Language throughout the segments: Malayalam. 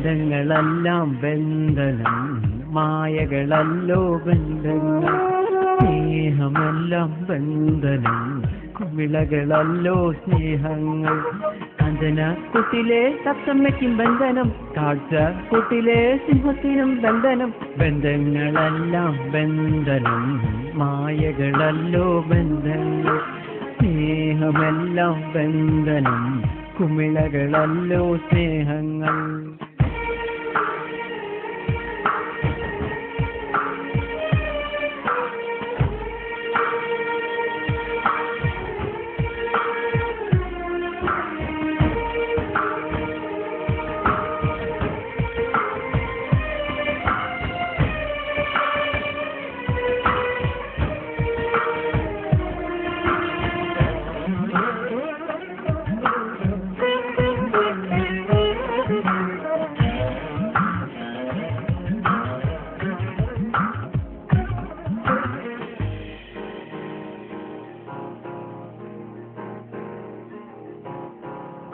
ബന്ധങ്ങളെല്ലാം ബന്ധനം, മായകളല്ലോ ബന്ധങ്ങൾ. സ്നേഹമെല്ലാം ബന്ധനം, കുമിളകളല്ലോ സ്നേഹങ്ങൾ. കാഞ്ചന കൂട്ടിലെ തത്തമ്മയ്ക്കും ബന്ധനം, കാഴ്ച കൂട്ടിലെ സിംഹത്തിനും ബന്ധനം. ബന്ധങ്ങളെല്ലാം ബന്ധനം, മായകളല്ലോ ബന്ധങ്ങൾ. സ്നേഹമെല്ലാം ബന്ധനം, കുമിളകളല്ലോ സ്നേഹങ്ങൾ.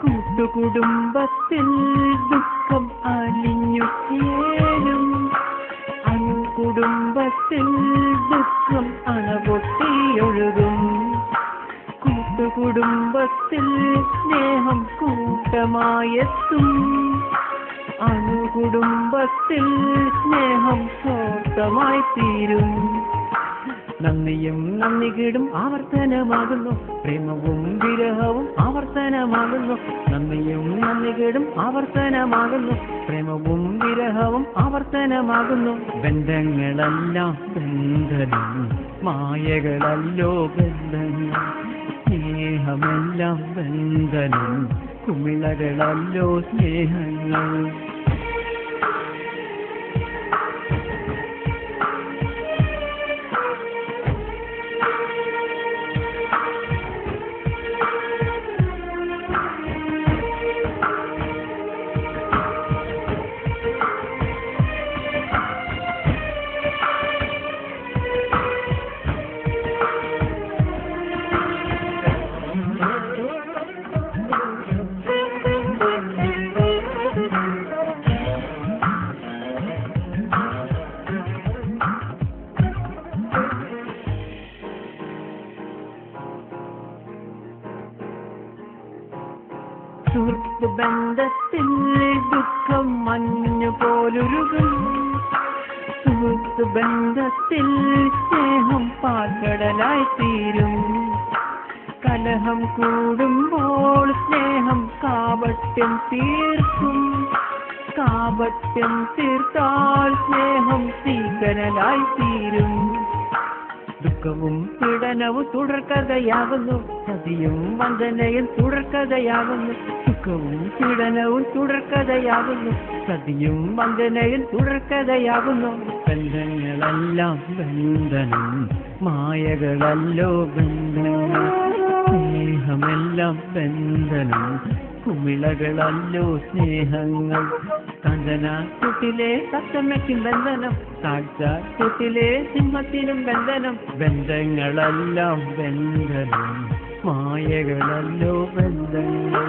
കൂട്ടുകുടുംബത്തിൽ ദുഃഖം അലിഞ്ഞു ചേരും, അണുകുടുംബത്തിൽ ദുഃഖം അണപൊട്ടിയൊഴുകും. കൂട്ടുകുടുംബത്തിൽ സ്നേഹം കൂട്ടമായെത്തും, അണുകുടുംബത്തിൽ സ്നേഹം സ്വാർത്ഥമായി തീരും. നന്ദിയും നന്ദികേടും ആവർത്തനമാകുന്നു, പ്രേമവും വിരഹവും ആവർത്തനമാകുന്നു. നന്ദിയും നന്ദികേടും ആവർത്തനമാകുന്നു, പ്രേമവും വിരഹവും ആവർത്തനമാകുന്നു. ബന്ധങ്ങളെല്ലാം ബന്ധനം, മായകളല്ലോ ബന്ധങ്ങൾ. സ്നേഹമെല്ലാം ബന്ധനം, കുമിളകളല്ലോ സ്നേഹങ്ങൾ. സുഹൃത്തുബന്ധത്തിൽ ദുഃഖം മഞ്ഞു പോലുരുകും, സുഹൃത്തുബന്ധത്തിൽ സ്നേഹം പാൽക്കടലായി തീരും. കലഹം കൂടുമ്പോൾ സ്നേഹം കാപട്യം തീർക്കും, കാപട്യം തീർത്താൽ സ്നേഹം തീക്കനലായി തീരും. ദുഃഖവും പീഡനവും തുടർക്കഥയാകുന്നു, ചതിയും വഞ്ചനയും തുടർക്കഥയാകുന്നു. ദുഃഖവും പീഡനവും തുടർക്കഥയാകുന്നു, ചതിയും വഞ്ചനയും തുടർക്കഥയാകുന്നു. ബന്ധങ്ങളെല്ലാം ബന്ധനം, മായകളല്ലോ ബന്ധങ്ങൾ. സ്നേഹമെല്ലാം ബന്ധനം, കുമിളകളല്ലോ സ്നേഹങ്ങൾ. കാഞ്ചന കൂട്ടിലെ തത്തമ്മയ്ക്കും ബന്ധനം, കാഴ്ച കൂട്ടിലെ സിംഹത്തിനും ബന്ധനം. ബന്ധങ്ങളെല്ലാം ബന്ധനം, മായകളല്ലോ ബന്ധങ്ങൾ.